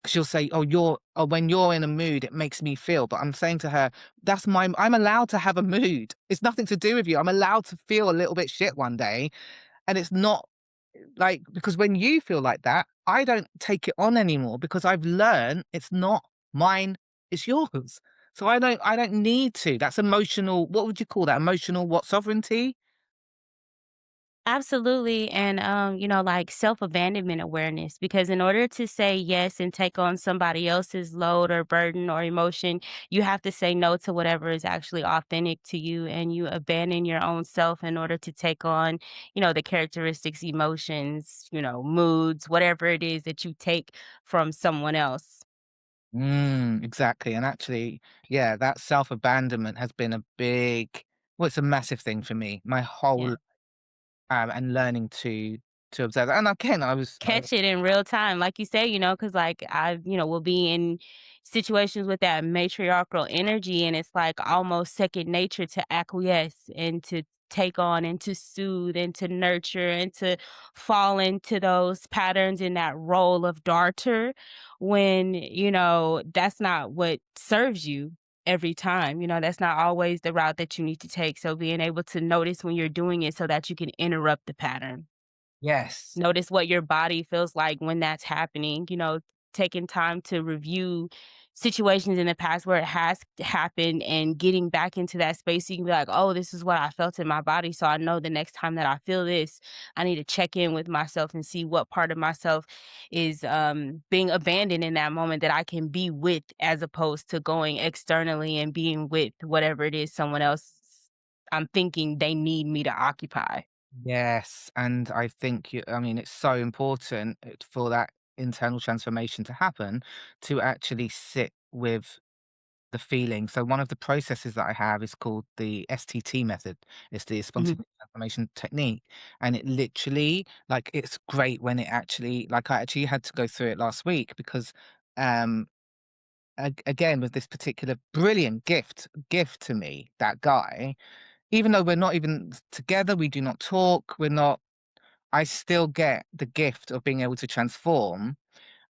She'll say, when you're in a mood, it makes me feel." But I'm saying to her, I'm allowed to have a mood. It's nothing to do with you. I'm allowed to feel a little bit shit one day. And it's not like, because when you feel like that, I don't take it on anymore, because I've learned it's not mine, it's yours. So I don't need to. That's emotional. What would you call that? Emotional what, sovereignty? Absolutely. And, like self-abandonment awareness, because in order to say yes and take on somebody else's load or burden or emotion, you have to say no to whatever is actually authentic to you. And you abandon your own self in order to take on, the characteristics, emotions, moods, whatever it is that you take from someone else. Exactly. And actually, yeah, that self-abandonment has been a big, well, it's a massive thing for me, my whole, Yeah. and learning to observe that. And again, Catch it in real time, like you say, because like, will be in situations with that matriarchal energy, and it's, like, almost second nature to acquiesce and to take on and to soothe and to nurture and to fall into those patterns in that role of darter when, that's not what serves you every time, that's not always the route that you need to take, so being able to notice when you're doing it so that you can interrupt the pattern. yes. Notice what your body feels like when that's happening, taking time to review situations in the past where it has happened and getting back into that space so you can be like, "Oh, this is what I felt in my body, so I know the next time that I feel this, I need to check in with myself and see what part of myself is, being abandoned in that moment that I can be with as opposed to going externally and being with whatever it is someone else I'm thinking they need me to occupy." Yes, and I think I mean, it's so important for that internal transformation to happen to actually sit with the feeling. So one of the processes that I have is called the STT method. It's the Mhm, spontaneous transformation technique, and it literally, like, it's great when it actually, like, I actually had to go through it last week because, um, again, with this particular brilliant gift to me, that guy, even though we're not even together, we do not talk, we're not. I still get the gift of being able to transform.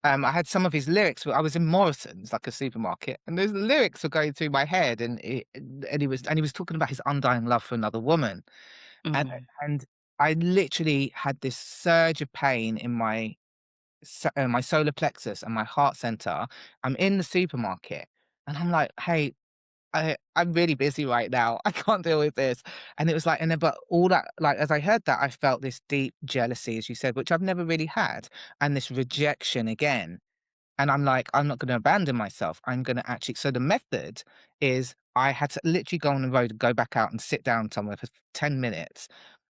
I had some of his lyrics. I was in Morrison's, like a supermarket, and those lyrics were going through my head, and he was talking about his undying love for another woman, and mhm. and I literally had this surge of pain in my solar plexus and my heart center. I'm in the supermarket, and I'm like, "Hey, I'm really busy right now. I can't deal with this." And it was like, and then, but all that, like, as I heard that, I felt this deep jealousy, as you said, which I've never really had, and this rejection again. And I'm like, I'm not going to abandon myself. I'm going to actually. So the method is I had to literally go on the road, go back out and sit down somewhere for 10 minutes.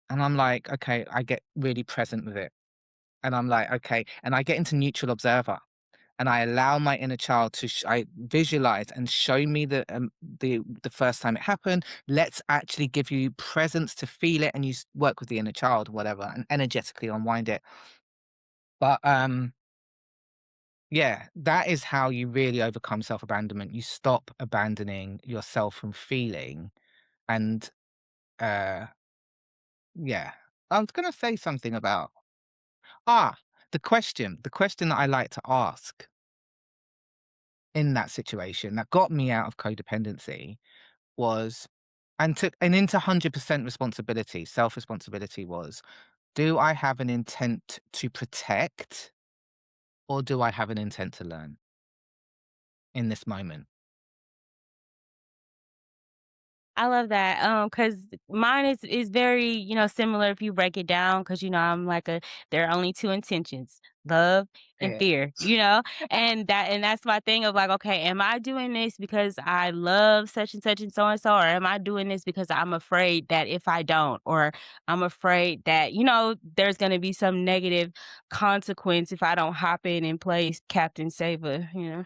And I'm like, okay, I get really present with it. And I'm like, okay. And I get into neutral observer and I allow my inner child to I visualize and show me the first time it happened. Let's actually give you presence to feel it, and you work with the inner child, whatever, and energetically unwind it. But yeah, that is how you really overcome self abandonment. You stop abandoning yourself from feeling, and uh, yeah, I was gonna say something about the question that I like to ask in that situation that got me out of codependency was and into 100% responsibility, self-responsibility was, do I have an intent to protect or do I have an intent to learn in this moment? I love that, cause mine is very, similar if you break it down, cause I'm like there are only 2 intentions, love and Yeah. fear, and that's my thing of like, "Okay, am I doing this because I love such and so, or am I doing this because I'm afraid that if I don't, or I'm afraid that, there's gonna be some negative consequence if I don't hop in and play Captain Saver," you know?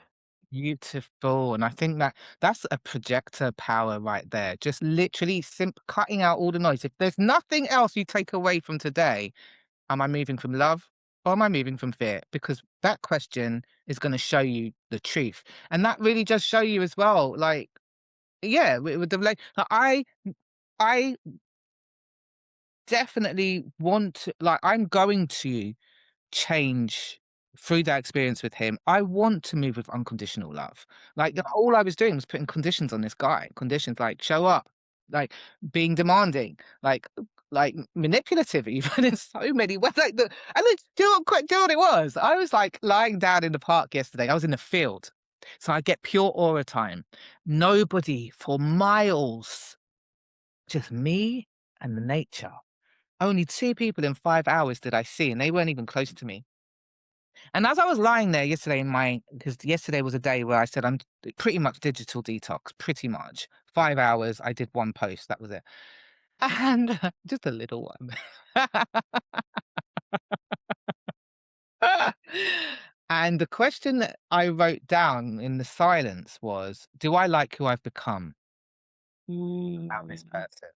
Beautiful. And I think that that's a projector power right there. Just literally cutting out all the noise. If there's nothing else you take away from today, am I moving from love or am I moving from fear? Because that question is going to show you the truth. And that really does show you as well. Like, yeah, with the I definitely want to, like, I'm going to change through that experience with him. I want to move with unconditional love. Like, all I was doing was putting conditions on this guy. Conditions like show up, like being demanding, like manipulative, even in so many ways. And then do you know what it was? I was like lying down in the park yesterday. I was in the field, so I get pure aura time. Nobody for miles, just me and the nature. Only 2 people in 5 hours did I see, and they weren't even close to me. And as I was lying there yesterday because yesterday was a day where I said I'm pretty much digital detox, pretty much. 5 hours, I did one post, that was it. And just a little one. And the question that I wrote down in the silence was, "Do I like who I've become about this Mm. person?"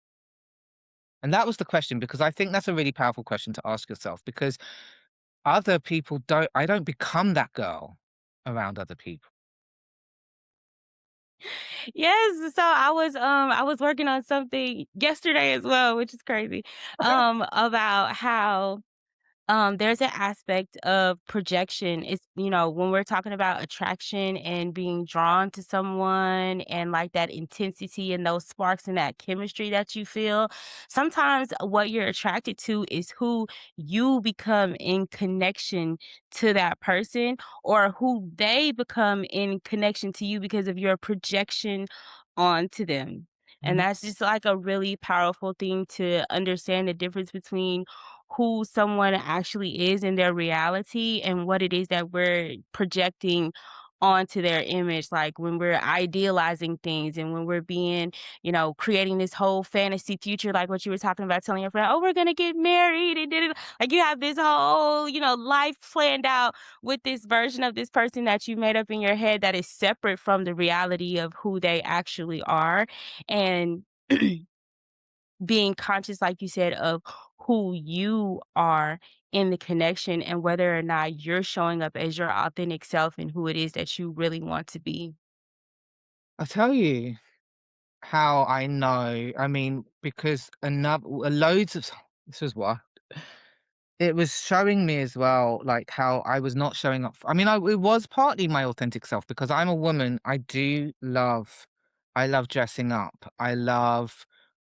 And that was the question because I think that's a really powerful question to ask yourself because other people don't I don't become that girl around other people. Yes, so I was working on something yesterday as well, which is crazy, about how there's an aspect of projection. It's, when we're talking about attraction and being drawn to someone and like that intensity and those sparks and that chemistry that you feel, sometimes what you're attracted to is who you become in connection to that person or who they become in connection to you because of your projection onto them. And Mhm. that's just like a really powerful thing to understand the difference between who someone actually is in their reality and what it is that we're projecting onto their image, like when we're idealizing things and when we're being, creating this whole fantasy future, like what you were talking about, telling your friend, oh, we're gonna get married and did it, like you have this whole, life planned out with this version of this person that you made up in your head that is separate from the reality of who they actually are. And being conscious, like you said, of who you are in the connection and whether or not you're showing up as your authentic self and who it is that you really want to be. I'll tell you how I know. I mean, because another loads of this was what it was showing me as well, like how I was not showing up. I mean, it was partly my authentic self because I'm a woman. I love dressing up. I love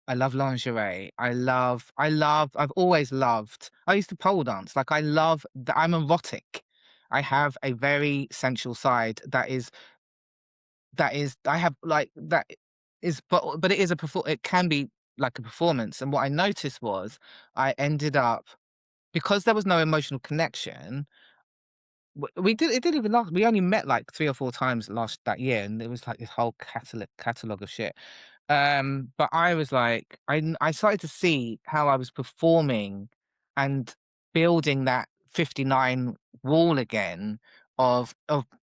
lingerie. I've always loved, I used to pole dance. Like I'm erotic. I have a very sensual side I have like that is, but it is it can be like a performance. And what I noticed was I ended up because there was no emotional connection. We did it didn't even last. We only met like 3 or 4 times last that year, and it was like this whole catalog of shit. But I was like, I started to see how I was performing and building that 59 wall again of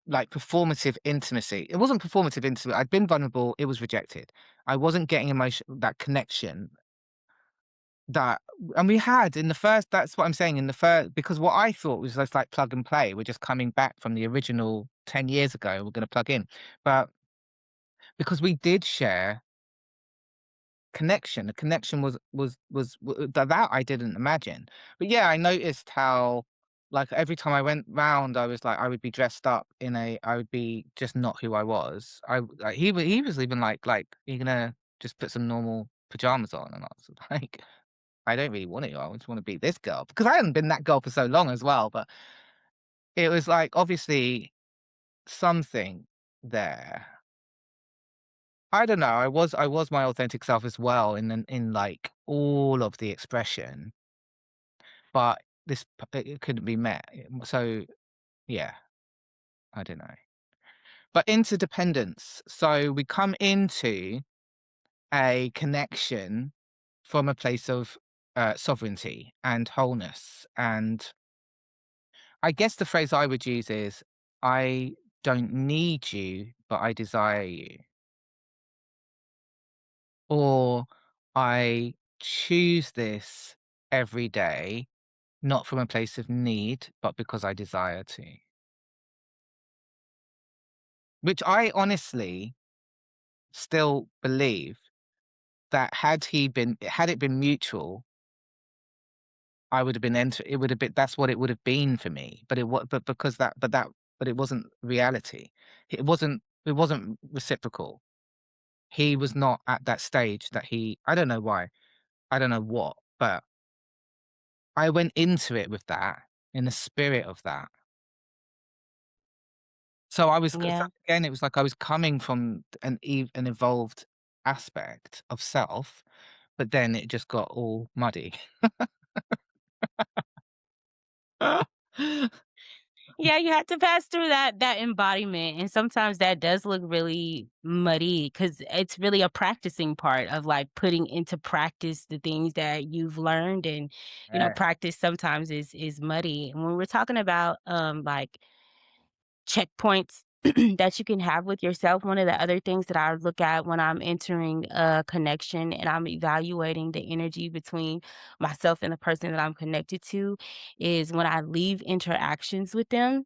like performative intimacy. It wasn't performative intimacy. I'd been vulnerable. It was rejected. I wasn't getting emotion that connection that and we had in the first that's what I'm saying in the first because what I thought was just like plug and play. We're just coming back from the original 10 years ago. We're gonna plug in. But because we did share connection, the connection that I didn't imagine. But yeah, I noticed how like every time I went round, I was like I would be dressed up in a I would be just not who I was. Like, he was even like, "You're gonna just put some normal pajamas on," and I was like I don't really want it. I just want to be this girl because I hadn't been that girl for so long as well. But it was like obviously something there. I don't know. I was my authentic self as well in like all of the expression, but it couldn't be met. So yeah, I don't know. But interdependence. So we come into a connection from a place of sovereignty and wholeness and I guess the phrase I would use is, "I don't need you, but I desire you." Or, "I choose this every day, not from a place of need, but because I desire to." Which I honestly still believe that had it been mutual, I would have been it would have been that's what it would have been for me, but but because but it wasn't reality. It wasn't reciprocal. He was not at that stage that I don't know why, I don't know what, but I went into it with that, in the spirit of that. So Yeah. again, it was like I was coming from an evolved aspect of self, but then it just got all muddy. Yeah, you had to pass through that embodiment, and sometimes that does look really muddy because it's really a practicing part of, like, putting into practice the things that you've learned, and, Yeah. practice sometimes is muddy. And when we're talking about, like, checkpoints that you can have with yourself. One of the other things that I look at when I'm entering a connection and I'm evaluating the energy between myself and the person that I'm connected to is when I leave interactions with them,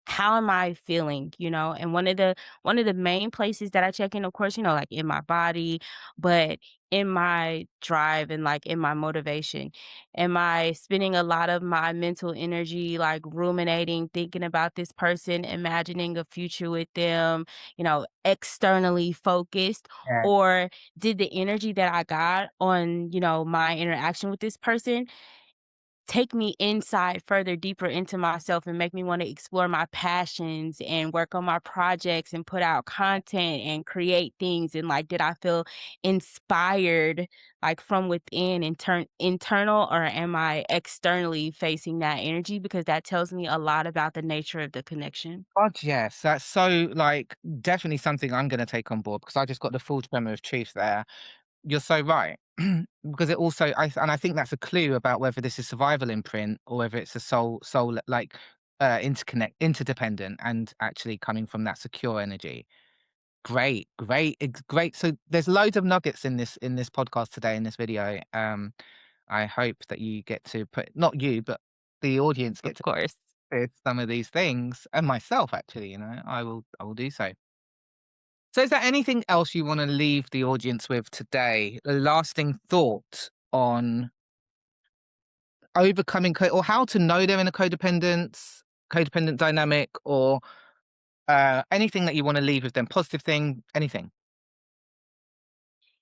how am I feeling, you know? And one of the main places that I check in, of course, you know, like in my body, but in my drive and like in my motivation. Am I spending a lot of my mental energy like ruminating, thinking about this person, imagining a future with them, you know, externally focused? Yeah. Or did the energy that I got on, you know, my interaction with this person take me inside further deeper into myself and make me want to explore my passions and work on my projects and put out content and create things, and like did I feel inspired like from within and turn internal, or am I externally facing that energy, because that tells me a lot about the nature of the connection. God, yes, that's so, like, definitely something I'm gonna take on board because I just got the full tremor of truth there. You're so right. Because it also I think that's a clue about whether this is survival imprint or whether it's a soul, like, interdependent and actually coming from that secure energy. Great, great, great. So there's loads of nuggets in this podcast today, in this video. I hope that you get to put, not you, but the audience get Of to course. with some of these things, and myself actually, I will do so. So is there anything else you want to leave the audience with today? A lasting thought on overcoming or how to know they're in a codependent dynamic, or anything that you want to leave with them, positive thing, anything.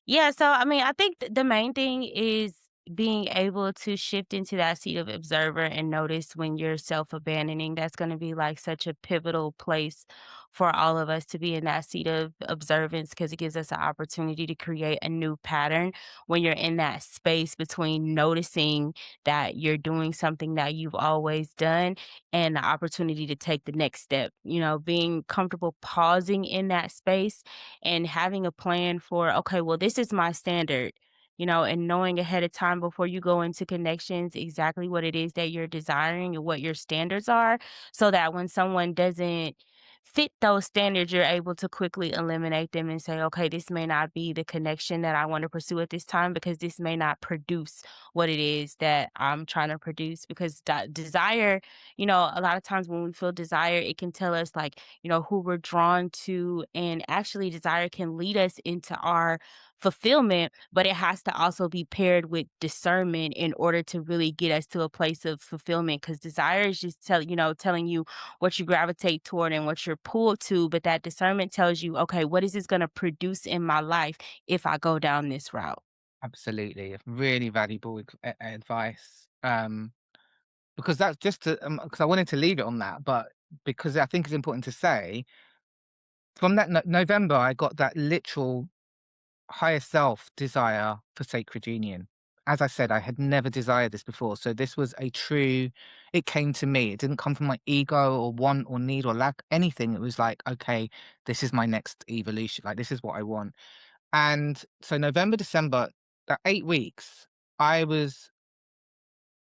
Yeah, so I mean, I think the main thing is being able to shift into that seat of observer and notice when you're self-abandoning. That's going to be like such a pivotal place for all of us to be in that seat of observance, because it gives us an opportunity to create a new pattern when you're in that space between noticing that you're doing something that you've always done and the opportunity to take the next step. You know, being comfortable pausing in that space and having a plan for, okay, well, this is my standard, you know, and knowing ahead of time before you go into connections exactly what it is that you're desiring and what your standards are, so that when someone doesn't fit those standards, you're able to quickly eliminate them and say, okay, this may not be the connection that I want to pursue at this time, because this may not produce what it is that I'm trying to produce. Because desire, you know, a lot of times when we feel desire, it can tell us like, you know, who we're drawn to. And actually, desire can lead us into our fulfillment, but it has to also be paired with discernment in order to really get us to a place of fulfillment. Because desire is just telling you what you gravitate toward and what you're pulled to, but that discernment tells you, okay, what is this going to produce in my life if I go down this route? Absolutely, really valuable advice. Because that's just to, because I wanted to leave it on that, but because I think it's important to say, from that November, I got that literal higher self desire for sacred union. As I said, I had never desired this before. So this was a true, it came to me. It didn't come from my ego or want or need or lack anything. It was like, okay, this is my next evolution. Like, this is what I want. And so November, December, that 8 weeks, I was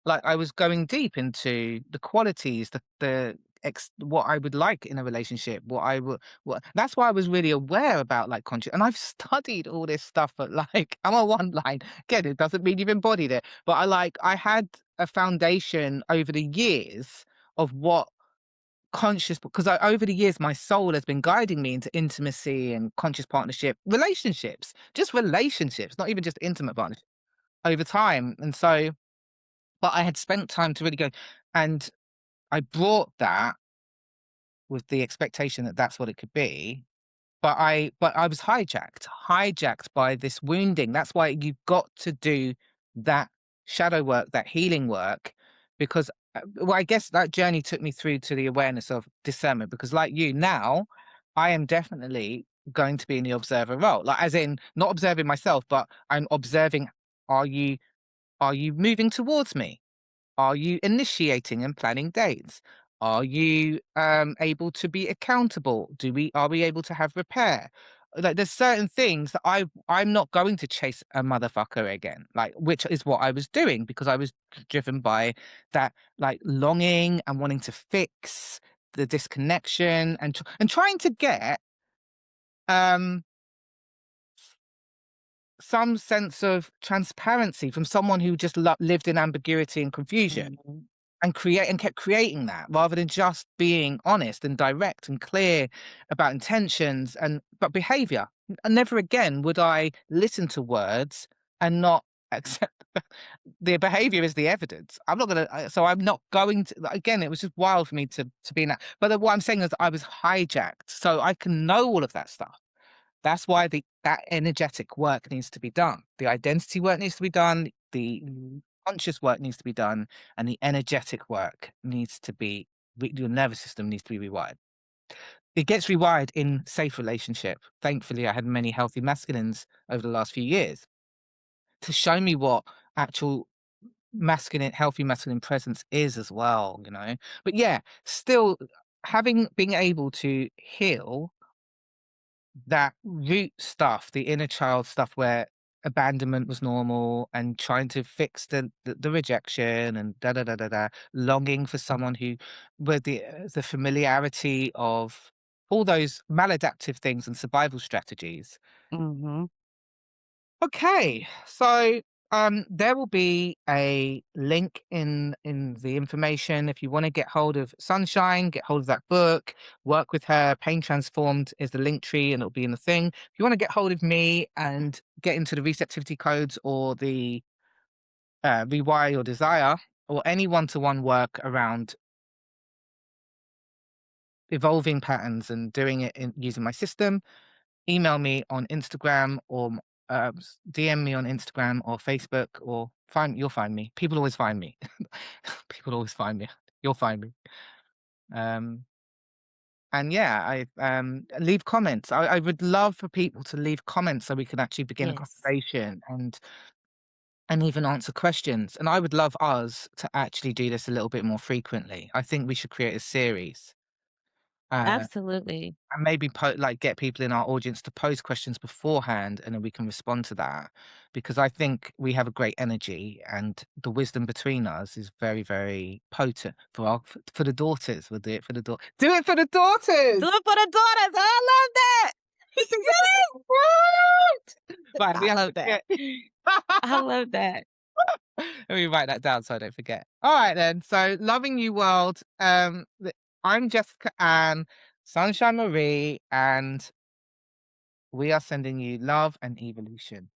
I was going deep into the qualities, what I would like in a relationship, what I would what that's why I was really aware about like conscious, and I've studied all this stuff, but like I'm a one line. Again, it doesn't mean you've embodied it. But I had a foundation over the years of what conscious, because over the years my soul has been guiding me into intimacy and conscious partnership, relationships, not even just intimate partnership over time. And so, but I had spent time to really go, and I brought that with the expectation that that's what it could be, but I was hijacked by this wounding. That's why you've got to do that shadow work, that healing work, because, well, I guess that journey took me through to the awareness of discernment, because like you now, I am definitely going to be in the observer role, like, as in not observing myself, but I'm observing, are you moving towards me? Are you initiating and planning dates? Are you able to be accountable? Do we Are we able to have repair? Like, there's certain things that I'm not going to chase a motherfucker again, like, which is what I was doing because I was driven by that, like, longing and wanting to fix the disconnection, and trying to get um, some sense of transparency from someone who just lived in ambiguity and confusion, Mhm. and kept creating that rather than just being honest and direct and clear about intentions and but behavior. Never again would I listen to words and not accept the behavior is the evidence. I'm not gonna, so I'm not going to. Again, it was just wild for me to be in that. But what I'm saying is, I was hijacked, so I can know all of that stuff. That's why that energetic work needs to be done. The identity work needs to be done. The Mhm. conscious work needs to be done, and the energetic work needs to be. Your nervous system needs to be rewired. It gets rewired in safe relationship. Thankfully, I had many healthy masculines over the last few years to show me what actual healthy masculine presence is as well. But yeah, still being able to heal that root stuff, the inner child stuff where abandonment was normal, and trying to fix the rejection, and da da da da da, longing for someone who, with the familiarity of all those maladaptive things and survival strategies. Mhm. Okay, so there will be a link in the information if you want to get hold of Sunshine, get hold of that book, work with her. Pain Transformed is the link tree, and it'll be in the thing. If you want to get hold of me and get into the receptivity codes or the rewire your desire, or any one-to-one work around evolving patterns and doing it using my system, email me on Instagram, or DM me on Instagram or Facebook, or you'll find me. People always find me. People always find me. You'll find me. Um, and yeah, leave comments. I would love for people to leave comments so we can actually begin a Yes. conversation, and even answer questions. And I would love us to actually do this a little bit more frequently. I think we should create a series. Uh, Absolutely. And maybe get people in our audience to pose questions beforehand, and then we can respond to that. Because I think we have a great energy, and the wisdom between us is very, very potent for the daughters. We'll do it for the daughter. Do it for the Do daughters! it for the daughters. I love that. What? Right, we I have love to that. get I love that. let me write that down so I don't forget. All right then. So, loving you world. I'm Jessica Ann, Sunshine Marie, and we are sending you love and evolution.